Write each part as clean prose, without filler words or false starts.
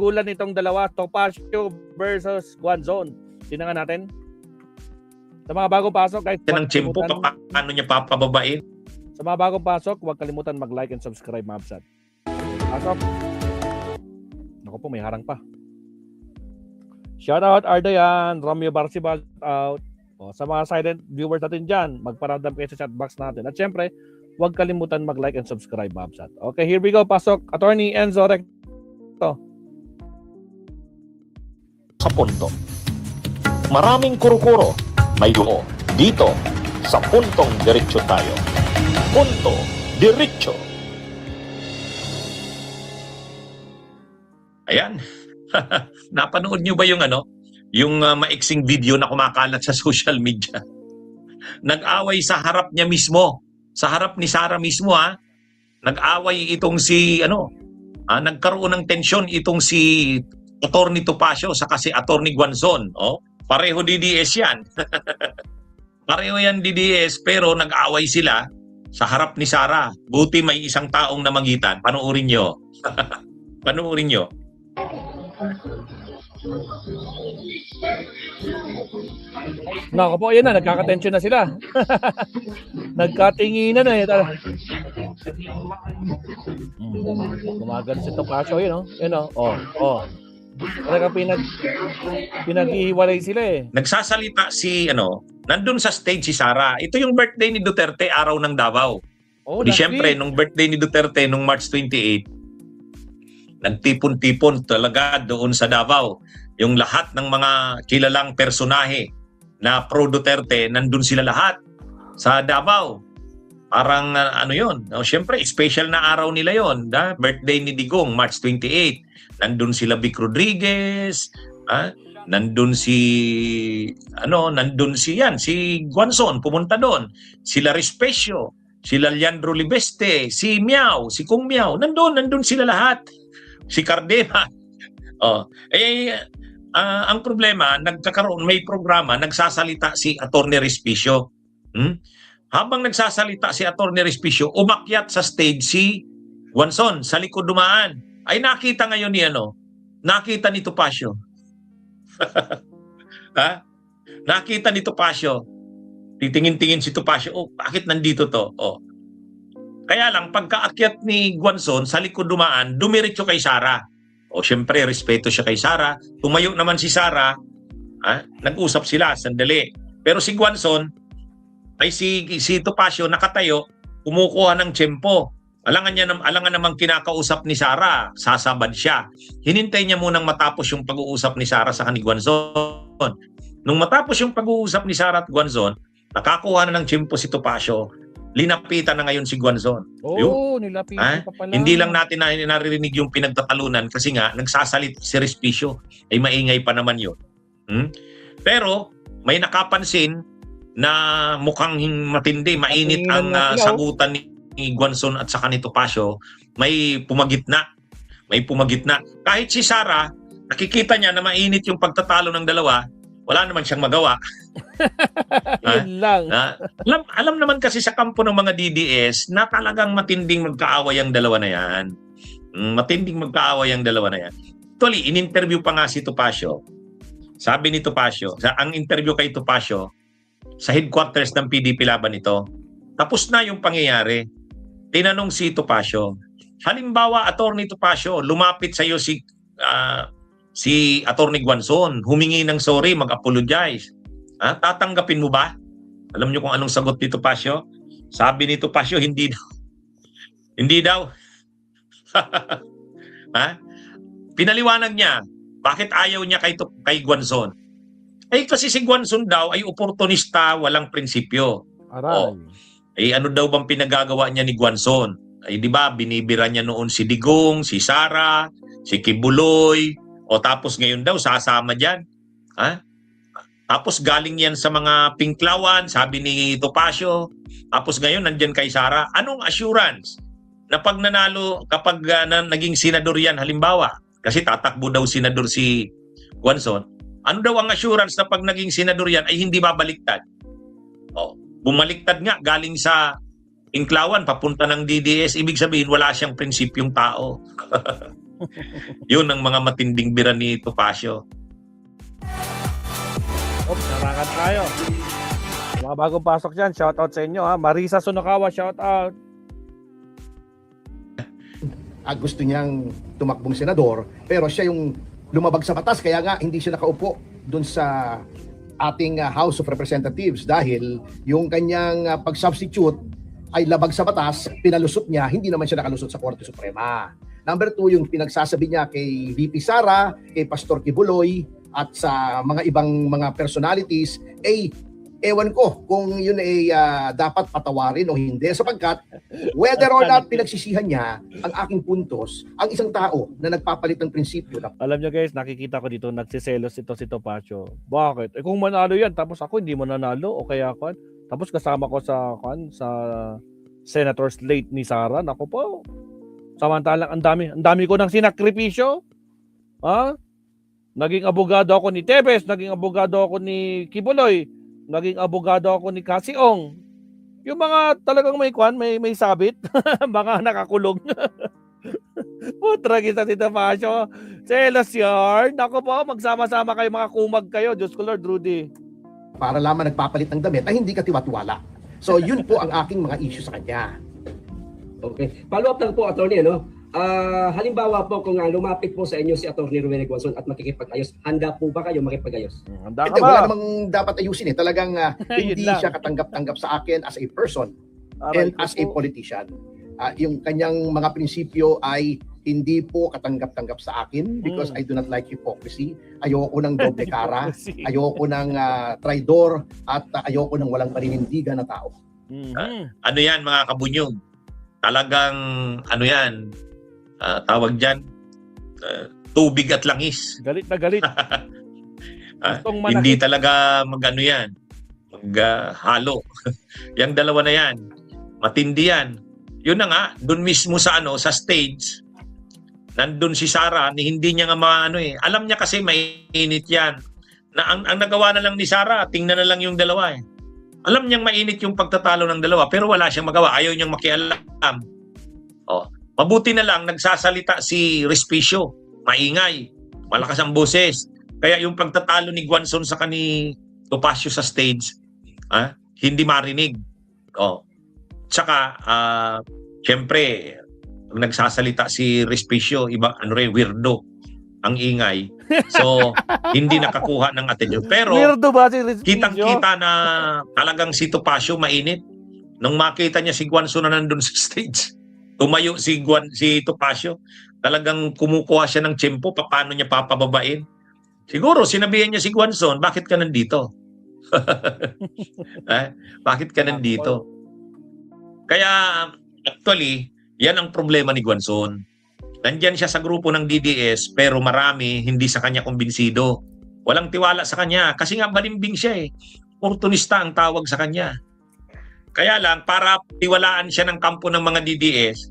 bardagulan nitong dalawa, Topacio versus Guanzon. Tingnan natin. Sa mga bagong pasok, guys, ng tiyempo, paano niya papababain? Sa mga bagong pasok, huwag kalimutan mag-like and subscribe, Mabsat. Pasok. Naku po, may harang pa. Shoutout, Ardayan, Romeo Barcibal, out. O, sa mga silent viewers natin dyan, magparamdam kayo sa chat box natin. At syempre, huwag kalimutan mag-like and subscribe, Mabsat. Okay, here we go. Pasok. Attorney Enzo Recto. Sa punto. Maraming kuro-kuro. May duo. Dito, sa puntong diretso tayo. Punto diretso. Ayan. Napanood nyo ba yung yung maiksing video na kumakalat sa social media? Nag-away sa harap niya mismo. Sa harap ni Sara mismo, ha? Nag-away itong si, nagkaroon ng tensyon itong si Attorney Topacio sa kasi Attorney Guanzon. Oh, pareho DDS yan. Pareho yan DDS, pero nag-away sila sa harap ni Sara. Buti may isang taong namagitan. Panoorin nyo. Panoorin nyo. Naku po, ayan na, nagkakatensyon na sila. Nagkatinginan na eh. Gumagano si Topacio, yun, oh. Talagang pinag-ihiwalay sila eh. Nagsasalita si, nandun sa stage si Sara. Ito yung birthday ni Duterte, araw ng Davao. Oh, Di syempre, nung birthday ni Duterte, nung March 28, nagtipon-tipon talaga doon sa Davao. Yung lahat ng mga kilalang personahe na pro-Duterte, nandun sila lahat sa Davao. Parang yun. Siyempre, special na araw nila yon. Birthday ni Digong, March 28. Nandun sila Vic Rodriguez, nandun si si Guanzon, pumunta doon. Sila Respecio, sila Leandro Libeste, si Miao, si Kung Miao, nandun sila lahat. Si Cardema. Ang problema, may programa, nagsasalita si Attorney Respicio. Habang nagsasalita si Attorney Respicio, umakyat sa stage si Guanzon sa likod dumaan. Ay nakita ngayon nakita ni Topacio. Nakita ni Topacio. Titingin-tingin si Topacio, bakit nandito to? Kaya lang, pagkaakyat ni Guanzon sa likod dumaan, dumiretso kay Sara. Syempre, respeto siya kay Sara. Tumayo naman si Sara, nag-usap sila, sandali. Pero si Guanzon, ay si Topacio nakatayo, kumukuha ng tiyempo. Alangan namang kinakausap ni Sara, sasabad siya. Hinintay niya munang matapos yung pag-uusap ni Sara sa ni Guanzon. Nung matapos yung pag-uusap ni Sara at Guanzon, nakakuha na ng tiyempo si Topacio, linapitan na ngayon si Guanzon. Nilapitan pa pala. Hindi lang natin naririnig yung pinagtatalunan kasi nga, nagsasalit si Respicio, ay maingay pa naman yun. Pero, may nakapansin na mukhang matindi, mainit ang sagutan ni Guanzon at saka ni Topacio. May pumagitna. Kahit si Sara, nakikita niya na mainit yung pagtatalo ng dalawa, wala naman siyang magawa. Yun lang. Alam naman kasi sa kampo ng mga DDS na talagang matinding magkaaway ang dalawa na yan. Actually, in-interview pa nga si Topacio. Sabi ni Topacio, ang interview kay Topacio, sa headquarters ng PDP laban ito, tapos na yung pangyayari. Tinanong si Topacio, halimbawa, Attorney Topacio, lumapit sa iyo si Attorney Guanzon, humingi ng sorry, mag-apologize. Tatanggapin mo ba? Alam niyo kung anong sagot ni Topacio? Sabi ni Topacio, hindi daw. Hindi daw. Pinaliwanag niya, bakit ayaw niya kay Guanzon? Kasi si Guanzon daw ay oportunista, walang prinsipyo. Ano daw bang pinagagawa niya ni Guanzon? Di ba, binibira niya noon si Digong, si Sara, si Kibuloy, tapos ngayon daw sasama diyan. Tapos galing yan sa mga pinklawan, sabi ni Topacio. Tapos ngayon nandyan kay Sara. Anong assurance na pag nanalo, kapag naging senador yan halimbawa, kasi tatakbo daw senador si Guanzon, ano daw ang assurance na pag naging senador yan ay hindi babaliktad? Bumaliktad nga, galing sa pinklawan, papunta ng DDS, ibig sabihin wala siyang prinsipyong tao. Yun ang mga matinding bira ni Topacio. Oops, narangan tayo. Mga bagong pasok dyan, shout out sa inyo ha. Marisa Sunokawa, shout out. Gusto niyang tumakbong senador, pero siya yung lumabag sa batas, kaya nga hindi siya nakaupo dun sa ating House of Representatives dahil yung kanyang pag-substitute ay labag sa batas, pinalusot niya, hindi naman siya nakalusot sa Korte Suprema. Number 2, yung pinagsasabi niya kay VP Sara, kay Pastor Kibuloy, at sa mga ibang mga personalities, ewan ko kung yun ay dapat patawarin o hindi, sapagkat whether or not pinagsisihan niya ang aking puntos, ang isang tao na nagpapalit ng prinsipyo na Alam nyo guys, nakikita ko dito nagsiselos ito si Topacio. Bakit? Kung manalo yan, tapos ako hindi mananalo o kaya kan, tapos kasama ko sa Senator slate ni Sara, nako po. Samantalang ang dami ko ng sinakripisyo. Ha? Naging abogado ako ni Tebes, naging abogado ako ni Kibuloy, naging abogado ako ni Kasiong. Yung mga talagang may sabit, mga nakakulong. Putra kita si Topacio. Selos yun. Ako po, magsama-sama kayo, mga kumag kayo. Diyos ko Lord, Rudy. para lamang nagpapalit ng damit ay hindi ka tiwatiwala. So yun po ang aking mga issue sa kanya. Okay. Follow up lang po, attorney, ano? Halimbawa po kung lumapit po sa inyo si Atty. Ruel Guanzon at makikipag-ayos, handa po ba kayo makipag-ayos? Handa ka Hindi, ba? wala namang dapat ayusin eh. Talagang hindi Yun lang. siya katanggap-tanggap sa akin as a person Aray and ko as a po. politician. Yung kanyang mga prinsipyo ay hindi po katanggap-tanggap sa akin because I do not like hypocrisy. Ayoko ng doble cara, ayoko ng traidor, at ayoko ng walang paninindigan na tao. Mhm. Ano yan mga kabunyog? Talagang ano yan, tawag dyan, tubig at langis. Galit na galit. Gustong manakit. Hindi talaga mag-ano yan, mag-halo. Yung dalawa na yan, matindi yan. Yun na nga, dun mismo sa sa stage, nandun si Sara, hindi niya nga alam niya kasi mainit yan. Na ang nagawa na lang ni Sara, tingnan na lang yung dalawa eh. Alam niyang mainit yung pagtatalo ng dalawa, pero wala siyang magawa. Ayaw niyang makialam. Mabuti na lang, nagsasalita si Respicio. Maingay. Malakas ang boses. Kaya yung pagtatalo ni Guanzon sa Topacio sa stage, hindi marinig. Tsaka, syempre, nagsasalita si Respicio, iba, weirdo ang ingay. So, hindi nakakuha ng atensyon. Pero, Weirdo ba si Rizquillo? kitang-kita na talagang si Topacio mainit. Nung makita niya si Guanzon na nandun sa stage, tumayo si Topacio, talagang kumukuha siya ng tiyempo, paano niya papababain. Siguro, sinabihan niya si Guanzon, bakit ka nandito? Bakit ka nandito? Kaya, actually, yan ang problema ni Guanzon. Nandyan siya sa grupo ng DDS, pero marami hindi sa kanya kumbinsido. Walang tiwala sa kanya kasi nga balimbing siya eh. Oportunista ang tawag sa kanya. Kaya lang, para tiwalaan siya ng kampo ng mga DDS,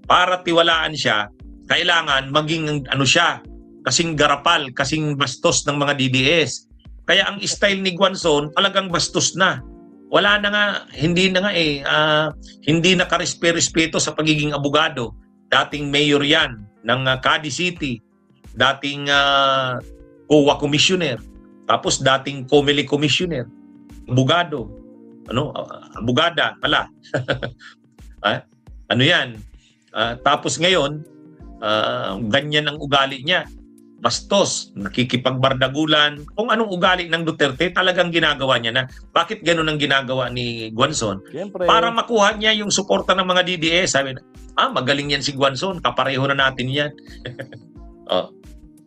para tiwalaan siya, kailangan maging siya, kasing garapal, kasing bastos ng mga DDS. Kaya ang style ni Guanzon talagang bastos na. Wala na nga, hindi na karespeto sa pagiging abogado. Dating mayor yan ng Cadiz City, dating COA commissioner, tapos dating COMELEC commissioner, abogado, abogada pala. Yan? Tapos ngayon, ganyan ang ugali niya. Bastos, nakikipagbardagulan. Kung anong ugali ng Duterte, talagang ginagawa niya na. Bakit ganun ang ginagawa ni Guanzon? Siyempre. Para makuha niya yung suporta ng mga DDS. Sabi na, magaling yan si Guanzon, kapareho na natin yan.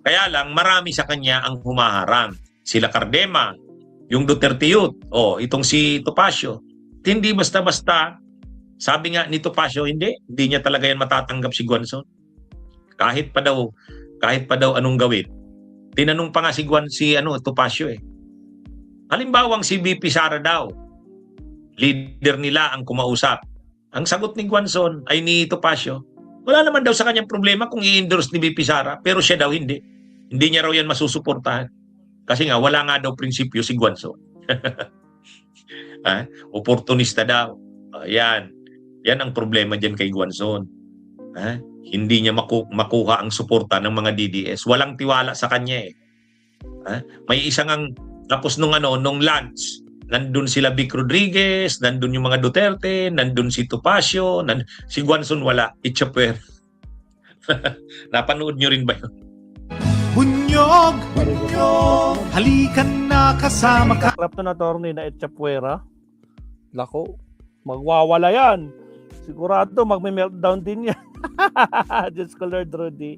Kaya lang, marami sa kanya ang humaharang. Sila Cardema, yung Duterte Youth, itong si Topacio. Hindi basta-basta, sabi nga ni Topacio, hindi niya talaga yan matatanggap si Guanzon. Kahit pa daw anong gawin. Tinanong pa nga si Topacio eh. Halimbawang si VP Sara daw, leader nila ang kumausap. Ang sagot ni Guanzon ay ni Topacio, wala naman daw sa kanyang problema kung i-endorse ni VP Sara, pero siya daw hindi. Hindi niya raw yan masusuportahan. Kasi nga, wala nga daw prinsipyo si Guanzon. Oportunista daw. Yan ang problema dyan kay Guanzon. hindi niya makuha ang suporta ng mga DDS. Walang tiwala sa kanya eh. May isang tapos nung lunch, nandun sila Vic Rodriguez, nandun yung mga Duterte, nandun si Topacio, si Guanzon wala, Itchapwer. Napanood nyo rin ba yun? Bunyog, bunyog, halikan na kasama ka. Crap na attorney na Etchapuera. Lako, magwawala yan. Sigurado magme-meltdown din yan. Diyos ko Lord Rudy.